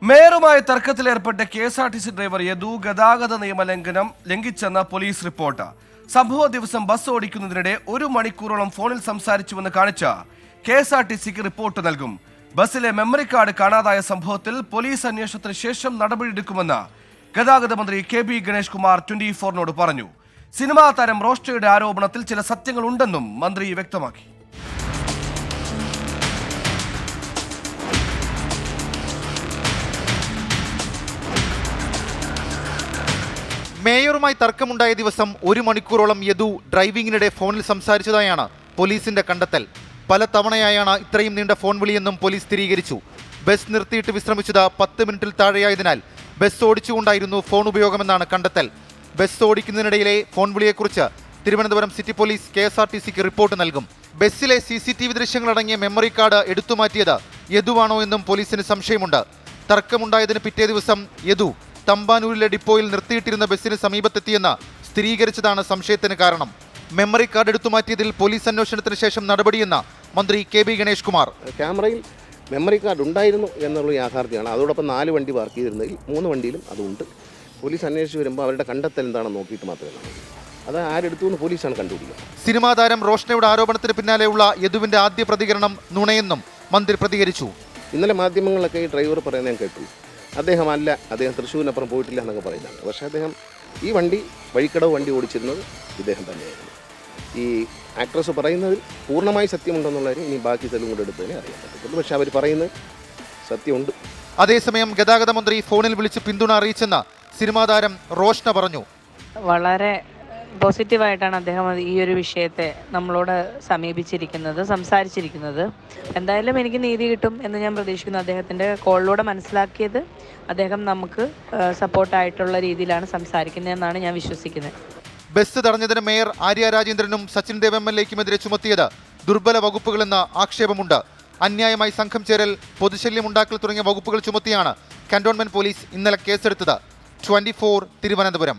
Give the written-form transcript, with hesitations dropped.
മേയറുമായി തർക്കത്തിലേർപ്പെട്ട KSRTC driver Yadu ഗതാഗത നിയമ ലംഘിച്ചെന്ന police report. സംഭവ ദിവസം ബസ് ഓടിക്കുന്നതിനിടെ 1 മണിക്കൂറോളം ഫോണിൽ സംസാരിച്ചുവെന്ന് കാണിച്ച KSRTCക്ക് റിപ്പോർട്ട് നൽകും. ബസ്സിലെ മെമ്മറി കാർഡ് കാണാതായ സംഭവത്തിൽ പോലീസ് അന്വേഷണത്തിന് ശേഷം നടപടിയെടുക്കുമെന്ന് ഗതാഗത മന്ത്രി KB ഗണേഷ് കുമാർ 24നോട് പറഞ്ഞു. സിനിമാ താരം റോസ്റ്റയുടെ ആരോപണത്തിൽ ചില സത്യങ്ങളുണ്ടെന്നും മന്ത്രി വ്യക്തമാക്കി. മേയറുമായി തർക്കമുണ്ടായ ദിവസം 1 മണിക്കൂറോളം യദു ഡ്രൈവിംഗിനിടെ ഫോണിൽ സംസാരിച്ചതായാണ് പോലീസിന്റെ കണ്ടെത്തൽ. പല തവണയായാണ് ഇത്രയും നീണ്ട ഫോൺ വിളിയെന്നും പോലീസ് സ്ഥിരീകരിച്ചു. ബസ് നിർത്തിയിട്ട് വിശ്രമിച്ചത് 10 മിനിറ്റിൽ താഴെയായതിനാൽ ബസ് ഓടിച്ചുകൊണ്ടായിരുന്നു ഫോൺ ഉപയോഗമെന്നാണ് കണ്ടെത്തൽ. ബസ് ഓടിക്കുന്നതിനിടയിലെ ഫോൺ വിളിയെക്കുറിച്ച് തിരുവനന്തപുരം സിറ്റി പോലീസ് KSRTCക്ക് റിപ്പോർട്ട് നൽകും. ബസ്സിലെ CCTV ദൃശ്യങ്ങളടങ്ങിയ മെമ്മറി കാർഡ് എടുത്തുമാറ്റിയത് യദുവാണോ എന്നും പോലീസിന് സംശയമുണ്ട്. തർക്കമുണ്ടായതിന് പിറ്റേ ദിവസം യദു തമ്പാനൂരിലെ ഡിപ്പോയിൽ നിർത്തിയിട്ടിരുന്ന ബസ്സിന് സമീപത്തെത്തിയെന്ന് സ്ഥിരീകരിച്ചതാണ് സംശയത്തിന് കാരണം. മെമ്മറി കാർഡ് എടുത്തുമാറ്റിയതിൽ പോലീസ് അന്വേഷണത്തിന് ശേഷം നടപടിയെന്ന് മന്ത്രി KB ഗണേഷ് കുമാർ. ക്യാമറയിൽ മെമ്മറി കാർഡ് ഉണ്ടായിരുന്നു എന്നുള്ള യാഥാർത്ഥ്യമാണ്. അതോടൊപ്പം 4 വണ്ടി പാർക്ക് ചെയ്തിരുന്നതിൽ 3 വണ്ടിയിലും അതുണ്ട്. പോലീസ് അന്വേഷിച്ച് വരുമ്പോൾ അവരുടെ കണ്ടെത്തൽ എന്താണെന്ന് നോക്കിയിട്ട് മാത്രമേ അത് ആരെടുത്തു എന്ന് പോലീസാണ് കണ്ടുപിടിക്കുക. സിനിമാ താരം റോഷനയുടെ ആരോപണത്തിന് പിന്നാലെയുള്ള യദുവിന്റെ ആദ്യ പ്രതികരണം നുണയെന്നും മന്ത്രി പ്രതികരിച്ചു. ഇന്നലെ മാധ്യമങ്ങളിലൊക്കെ ഈ ഡ്രൈവർ പറയുന്നത് ഞാൻ കേട്ടു. അദ്ദേഹം തൃശ്ശൂരിനപ്പുറം പോയിട്ടില്ല എന്നൊക്കെ പറയുന്നുണ്ട്. പക്ഷേ അദ്ദേഹം ഈ വഴിക്കടവ് വണ്ടി ഓടിച്ചിരുന്നത് ഇദ്ദേഹം തന്നെയായിരുന്നു. ഈ ആക്ട്രസ് പറയുന്നതിൽ പൂർണ്ണമായി സത്യമുണ്ടെന്നുള്ളവരെ ഇനി ബാക്കി തെളിവും കൂടെ എടുത്തതിനെ അറിയാൻ പറ്റത്തുള്ളൂ. പക്ഷേ അവർ പറയുന്നത് സത്യമുണ്ട്. അതേസമയം ഗതാഗത മന്ത്രി ഫോണിൽ വിളിച്ച് പിന്തുണ അറിയിച്ചെന്ന് സിനിമാ താരം റോഷ്ന പറഞ്ഞു. വളരെ പോസിറ്റീവായിട്ടാണ് അദ്ദേഹം ഈ ഒരു വിഷയത്തെ നമ്മളോട് സംസാരിച്ചിരിക്കുന്നത്. എന്തായാലും എനിക്ക് നീതി കിട്ടും എന്ന് ഞാൻ പ്രതീക്ഷിക്കുന്നു. അദ്ദേഹത്തിൻ്റെ കോളിലൂടെ മനസ്സിലാക്കിയത് അദ്ദേഹം നമുക്ക് സപ്പോർട്ടായിട്ടുള്ള രീതിയിലാണ് സംസാരിക്കുന്നതെന്നാണ് ഞാൻ വിശ്വസിക്കുന്നത്. ബസ് തടഞ്ഞതിന് മേയർ ആര്യ രാജേന്ദ്രനും സച്ചിൻ ദേവ് MLAക്കുമെതിരെ ചുമത്തിയത് ദുർബല വകുപ്പുകളെന്ന ആക്ഷേപമുണ്ട്. അന്യായമായി സംഘം ചേരൽ, പൊതുശല്യം ഉണ്ടാക്കൽ തുടങ്ങിയ വകുപ്പുകൾ ചുമത്തിയാണ് കന്റോൺമെന്റ് പോലീസ് ഇന്നലെ കേസെടുത്തത്. 24 തിരുവനന്തപുരം.